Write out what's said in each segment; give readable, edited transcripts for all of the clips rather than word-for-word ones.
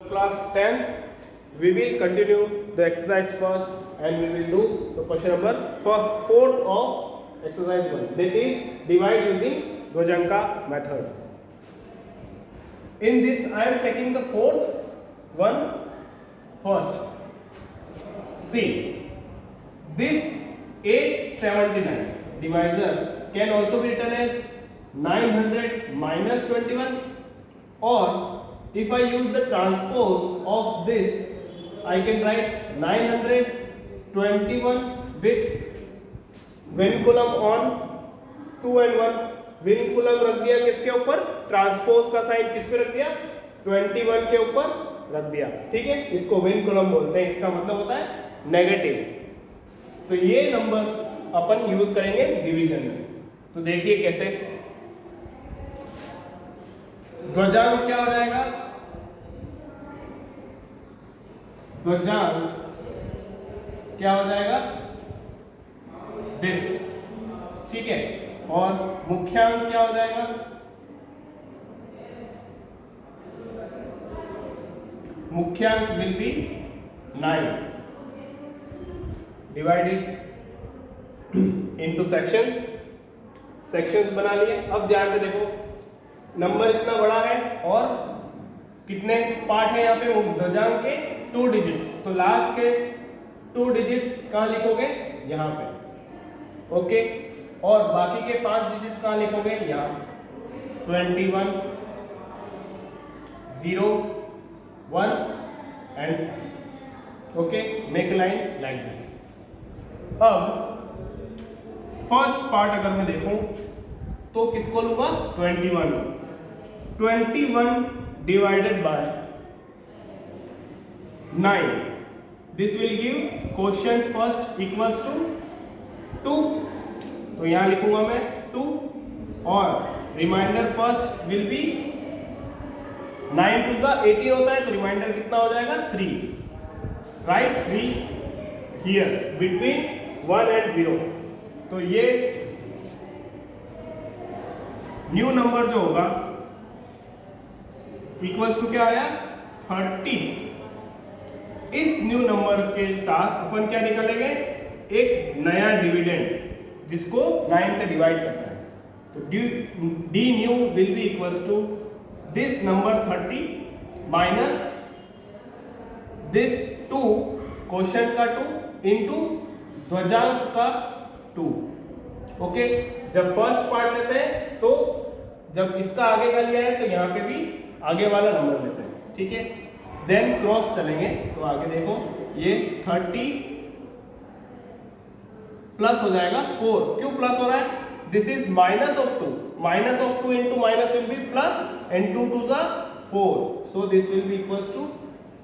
Class 10th, we will continue the exercise first and we will do the question number 4th of exercise 1, that is divide using Dvojanka method. In this I am taking the 4th one first. See, this 879 divisor can also be written as 900 minus 21, or if I use the transpose of this, I can write 921 with vinculum on 2 and 1. vinculum रख दिया किसके ऊपर, transpose का sign किस पे रख दिया, 21 के ऊपर रख दिया. ठीक है, इसको vinculum बोलते हैं, इसका मतलब होता है नेगेटिव. तो ये नंबर अपन यूज करेंगे डिवीजन में. तो देखिए कैसे. ध्वजांक क्या हो जाएगा, ध्वजांक क्या हो जाएगा, दिस. ठीक है, और मुख्यांक क्या हो जाएगा, मुख्यांक will be 9 divided into sections. Sections बना लिए. अब ध्यान से देखो, नंबर इतना बड़ा है और कितने पार्ट है यहाँ पे, ध्वजांक के 2 डिजिट्स. तो लास्ट के 2 डिजिट्स कहाँ लिखोगे, यहाँ पे. ओके, और बाकी के 5 डिजिट्स कहाँ लिखोगे, यहाँ 21 0 1 and. Okay, make line like this. अब फर्स्ट पार्ट अगर मैं देखूं तो किसको लूंगा, 21 divided by 9. This will give quotient first equals to 2. तो यहां लिखूंगा मैं 2, और रिमाइंडर फर्स्ट विल बी 9 2 जा 18 होता है, तो रिमाइंडर कितना हो जाएगा, 3. Right, 3 here between 1 and 0. तो ये न्यू नंबर जो होगा इक्वल्स टू क्या आया, 30. इस न्यू नंबर के साथ अपन क्या निकालेंगे, एक नया डिविडेंड जिसको 9 से डिवाइड करना है. तो the new will be equals to this number 30 minus this 2 quotient का 2 इनटू ध्वजांक का 2. ओके, जब फर्स्ट पार्ट लेते हैं तो जब इसका आगे का लिया है तो यहाँ पे भी आगे वाला नंबर लेते हैं. ठीक है, देन क्रॉस चलेंगे. तो आगे देखो, ये 30 प्लस हो जाएगा 4. क्यों प्लस हो रहा है, this is minus of 2. Minus of 2 into minus will be plus, and 2 2 जा 4. So this will be equals to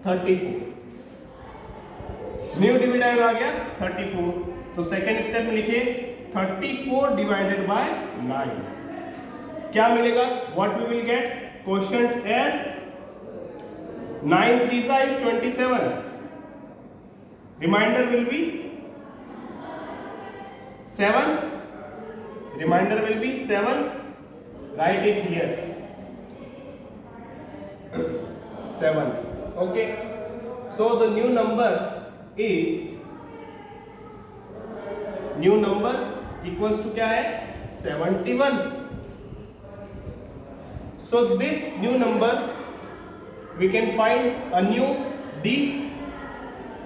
34. New dividend आ गया 34. तो सेकेंड स्टेप में लिखिए 34 डिवाइडेड बाय 9. क्या मिलेगा, what we will get, quotient as 9 3 is 27. Remainder will be 7. Remainder will be 7. Write it here. 7. Okay. So the new number equals to क्या है, 71. So this new number we can find a new D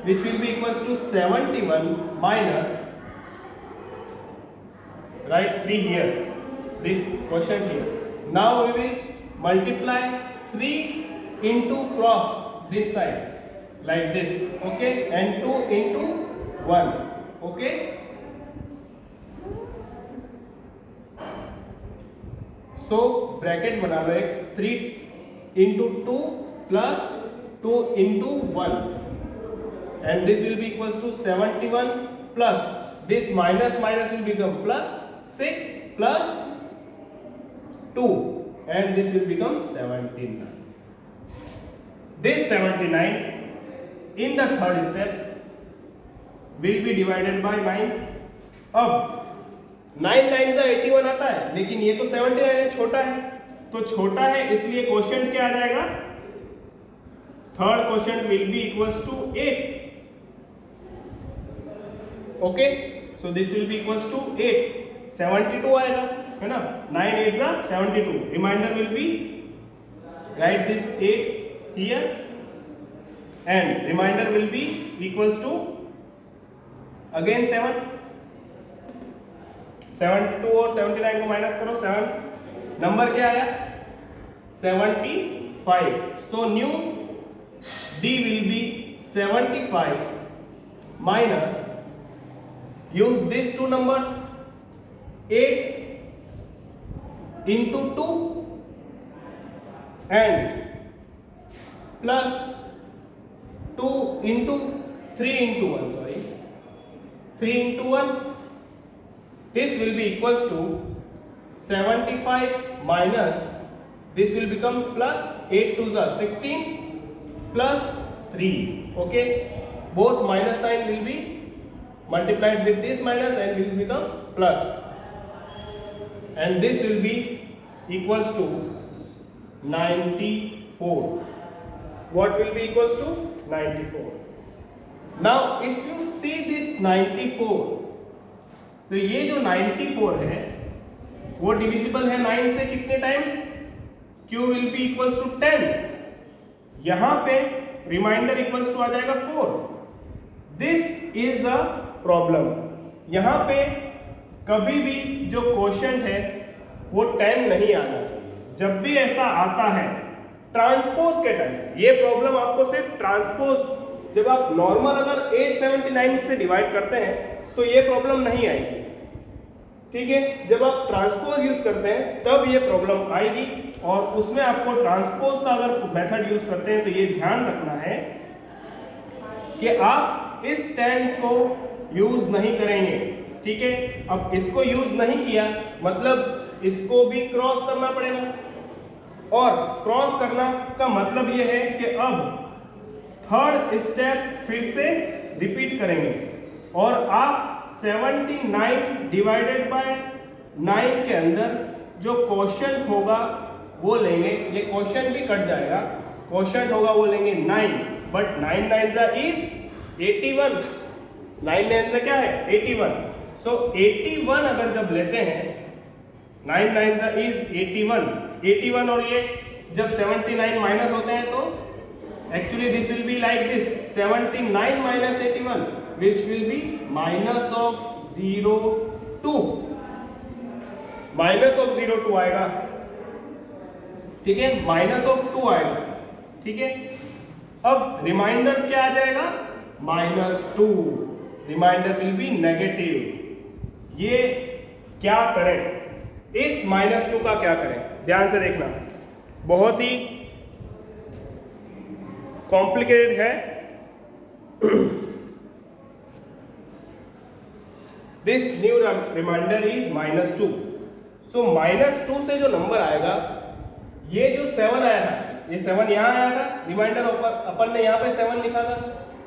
which will be equals to 71 minus, write 3 here, this quotient here. Now we will multiply 3 into cross this side like this. Okay, and 2 into 1. Okay, so bracket बना लो एक, 3 into 2 plus 2 into 1, and this will be equals to 71 plus this minus minus will become plus 6 plus 2, and this will become 79. This 79 in the third step will be divided by 9. अब 9 9 से 81 आता है, लेकिन ये तो 79 है, छोटा है. तो छोटा है इसलिए क्वोशिएंट क्या आ जाएगा, third question will be equals to 8. Okay, so this will be equals to 8. 72 आएगा, है ना. 9 8 जा 72. Remainder will be, right this 8 here and remainder will be equals to again 7. 72 और 79 को माइनस करो, 7 नंबर क्या आया 75. so new D will be 75 minus, use these two numbers, 8 into 2 and plus 2 into 3 into 1, sorry, 3 into 1. This will be equals to 75 minus, this will become plus 8 to the 16 plus 3. Okay, both minus sign will be multiplied with this minus and will become plus, and this will be equals to 94. What will be equals to 94. Now if you see this 94, तो ये जो 94 है वो divisible है 9 से कितने times, Q will be equals to 10. यहां पे रिमाइंडर इक्वल्स टू आ जाएगा 4. This is a problem. यहां पे कभी भी जो क्वोशिएंट है वो 10 नहीं आना चाहिए. जब भी ऐसा आता है ट्रांसपोज के टाइम, ये प्रॉब्लम आपको सिर्फ ट्रांसपोज, जब आप नॉर्मल अगर 879 से डिवाइड करते हैं तो ये प्रॉब्लम नहीं आएगी. ठीक है, जब आप ट्रांसपोज यूज करते हैं तब ये प्रॉब्लम आएगी, और उसमें आपको ट्रांसपोज का अगर मेथड यूज करते हैं तो ये ध्यान रखना है कि आप इस 10 को यूज नहीं करेंगे. ठीक है, अब इसको यूज नहीं किया मतलब इसको भी क्रॉस करना पड़ेगा, और क्रॉस करना का मतलब ये है कि अब थर्ड स्टेप फिर से रिपीट करेंगे, और आप 79 डिवाइडेड बाय 9 के अंदर जो क्वोशिएंट होगा वो लेंगे. ये क्वोशिएंट भी कट जाएगा, क्वोशिएंट होगा वो लेंगे 9, बट 9 9 जा इज 81. 9 9 जा क्या है 81. सो 81 अगर जब लेते हैं 9 9 जा इज 81, और ये जब 79 माइनस होते हैं तो actually this will be like this, 79 minus 81 which will be minus of 02. Minus of 02 आएगा. ठीक है, माइनस ऑफ 2 आएगा. ठीक है, अब रिमाइंडर क्या आ जाएगा -2. Remainder will be negative. ये क्या करें, इस -2 का क्या करें, ध्यान से देखना, बहुत ही कॉम्प्लिकेटेड है. This new remainder is -2. So -2 से जो नंबर आएगा, ये जो 7 आया था, ये 7 यहाँ आया था, रिमाइंडर अपन ने यहाँ पे 7 लिखा था,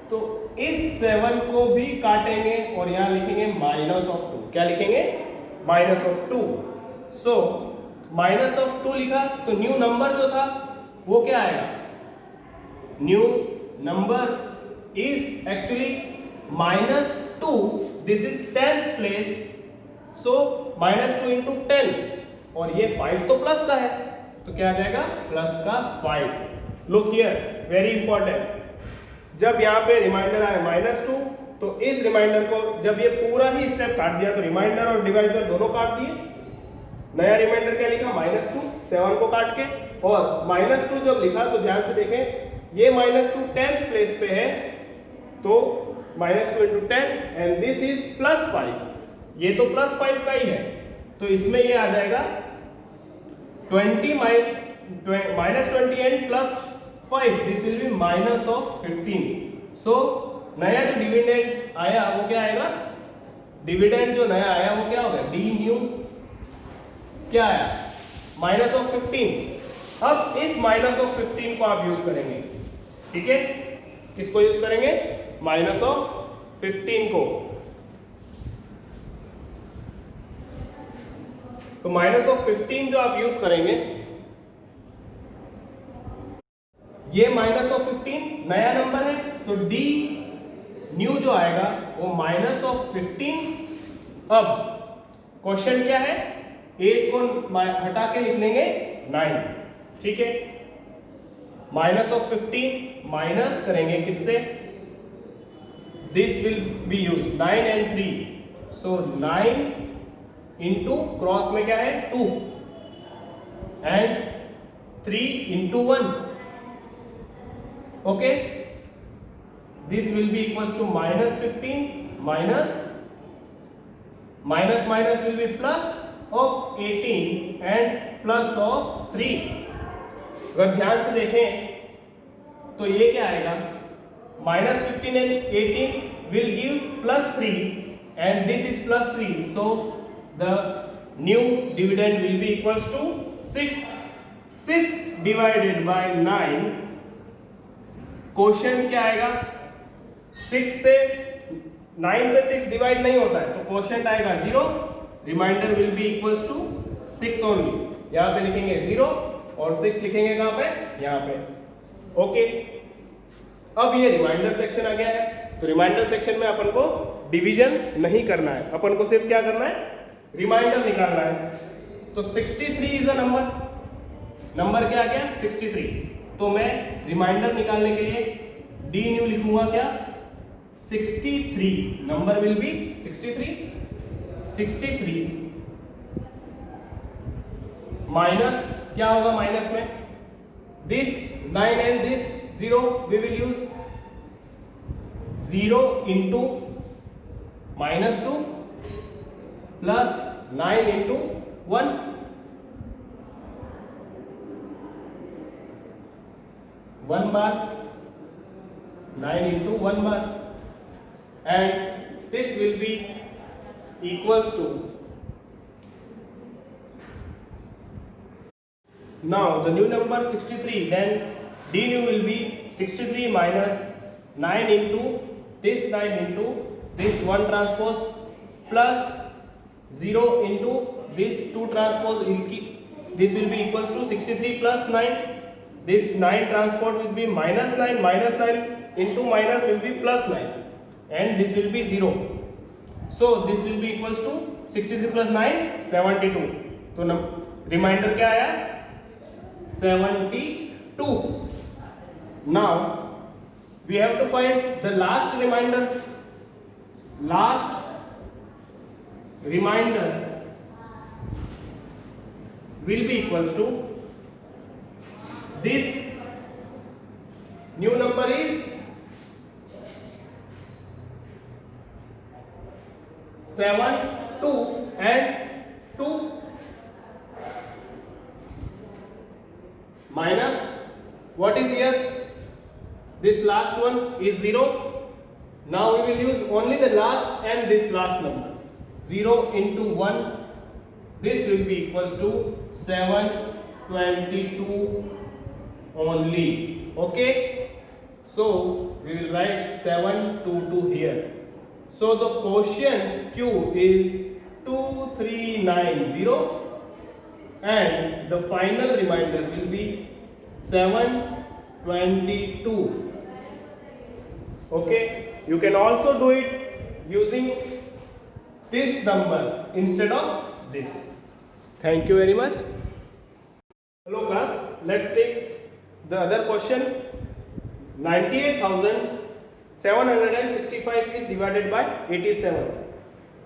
तो इस 7 को भी काटेंगे और यहाँ लिखेंगे -2. क्या लिखेंगे -2. सो -2 लिखा तो न्यू नंबर जो था वो क्या आएगा, new number is actually -2. This is 10th place, so -2 into 10, और ये 5 तो प्लस का है तो क्या आ जाएगा प्लस का 5. Look here, very important. जब यहाँ पे रिमाइंडर आए -2 तो इस रिमाइंडर को जब ये पूरा ही स्टेप काट दिया तो रिमाइंडर और डिवाइजर दोनों काट दिए. नया रिमाइंडर क्या लिखा -2, 7 को काट के, और -2 जब लिखा तो ध्यान से देखें ये -2 10th प्लेस पे है, तो -2 into 10 एंड दिस इज +5. ये तो +5 का ही है, तो इसमें ये आ जाएगा 20 -20 एंड +5. This will B -15. सो नया जो डिविडेंड आया वो क्या आएगा, डिविडेंड जो नया आया वो क्या होगा, डी न्यू क्या आया -15. अब इस -15 को आप यूज करेंगे. ठीक है, किसको यूज करेंगे, -15 को. तो -15 जो आप यूज करेंगे ये माइनस ऑफ 15 नया नंबर है, तो डी न्यू जो आएगा वो माइनस ऑफ 15। अब क्वेश्चन क्या है, 8 को हटा के लिख लेंगे 9, ठीक है। माइनस ऑफ 15 माइनस करेंगे किससे, this will be use 9 and 3, so 9 into cross में क्या है 2 and 3 into 1, okay. This will be equals to minus 15 minus minus minus will be plus of 18 and plus of 3। अगर ध्यान से देखें तो ये क्या आएगा, minus 15 and 18 will give plus 3 and this is plus 3, so the new dividend will be equals to 6। 6 divided by 9, question क्या आएगा, 6 से 9 से 6 डिवाइड नहीं होता है, तो क्वेश्चन आएगा 0, remainder will be equals to 6 only. यहां पे लिखेंगे 0 और 6 लिखेंगे कहां पे, यहां पे, ओके। अब ये रिमाइंडर सेक्शन आ गया है, तो रिमाइंडर सेक्शन में अपन को डिवीजन नहीं करना है, अपन को सिर्फ क्या करना है, रिमाइंडर निकालना है। तो 63 इज अ नंबर क्या आ गया 63, तो मैं रिमाइंडर निकालने के लिए डी न्यू लिखूंगा क्या 63, नंबर विल बी 63 माइनस क्या होगा, माइनस में this 9 and this 0, we will use 0 into minus 2 plus 9 into 1, 1 बार 9 इंटू 1 बार, and this will be equals to, now the new number 63, then d new will be 63 minus 9 into this 9 into this 1 transpose plus 0 into this 2 transpose, this will be equals to 63 plus 9, this 9 transport will be minus 9 into minus will be plus 9 and this will be 0, so this will be equals to 63 plus 9 72, तो reminder क्या आया 72। now we have to find the last remainder will be equals to, this new number is 7 2 and 2 minus what is here, this last one is 0. Now we will use only the last and this last number, 0 into 1, this will be equals to 722 only, okay. So we will write 722 here, so the quotient Q is 2390 and the final remainder will be 722, okay. You can also do it using this number instead of this. Thank you very much. Hello class, let's take the other question. 98,765 is divided by 87.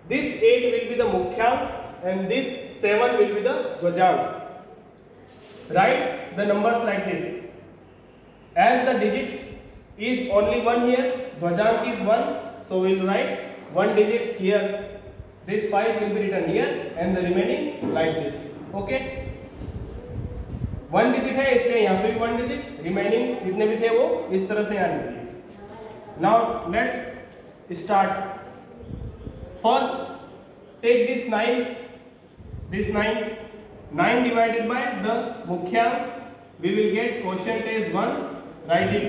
This 8 will be the mukhyang and this 7 will be the dvajang. Write the numbers like this. As the digit is only 1 here, dvajang is 1, so we will write 1 digit here. This 5 will be written here and the remaining like this, okay. 1 digit है इसलिए यहाँ पे भी 1 digit, remaining जितने भी थे वो इस तरह से आने चाहिए. Now let's start. First take this 9 divided by the mukhyang, we will get quotient is 1, write it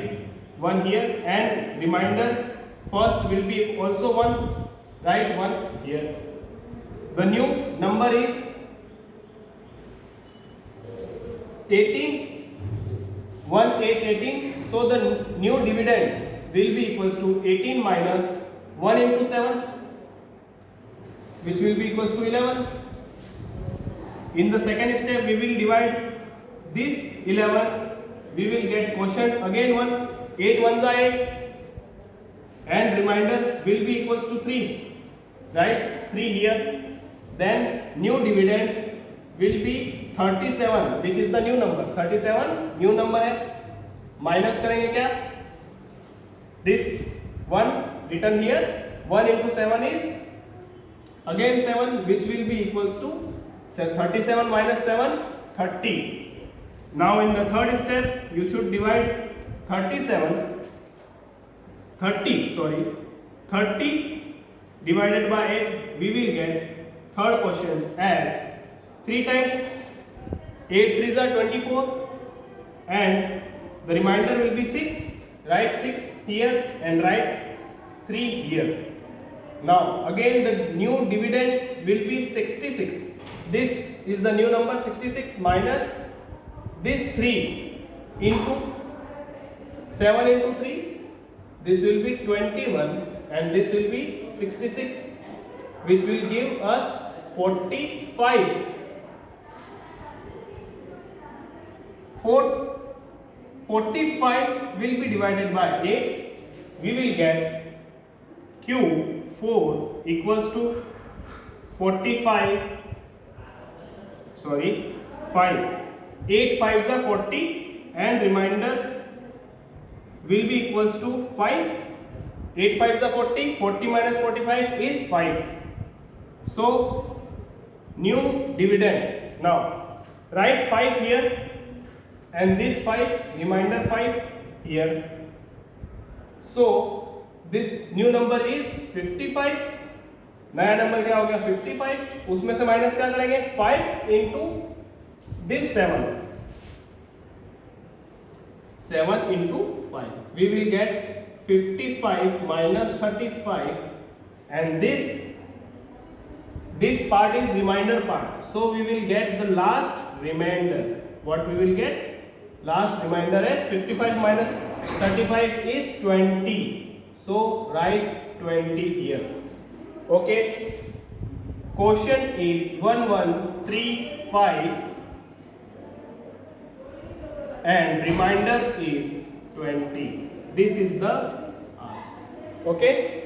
1 here, and remainder first will be also 1, write 1 here. The new number is 18, 1 8 18, so the new dividend will be equals to 18 minus 1 into 7, which will be equals to 11. In the second step we will divide this 11, we will get quotient again 1, 8 ones are 8, and remainder will be equals to 3, right? 3 here. Then new dividend will be 37, which is the new number. 37 new number है. Minus करेंगे क्या? This 1 written here, 1 into 7 is again 7, which will be equals to 37 minus 7, 30. Now in the third step you should divide 30 divided by 8, we will get third quotient as 3 times 8 3s are 24, and the remainder will be 6. Write 6 here and write 3 here. Now again the new dividend will be 66. This is the new number 66 minus this 3 into 7 into 3. This will be 21 and this will be 66, which will give us 45. Fourth, 45 will be divided by 8. We will get Q4 equals to 45. Sorry, 5. 8 5s are 40 and remainder will be equals to 5. 8 5s are 40. 40 minus 45 is 5. So new dividend. Now write 5 here and this 5, remainder 5 here. So this new number is 55. नया number क्या हो गया 55. उसमें से minus क्या करेंगे 5 into this 7 into 5. We will get 55 minus 35, and this part is remainder part. So we will get the last remainder. What we will get? Last remainder is 55 minus 35 is 20. So write 20 here. Okay. Quotient is 1135 and remainder is 20. This is the answer. Okay.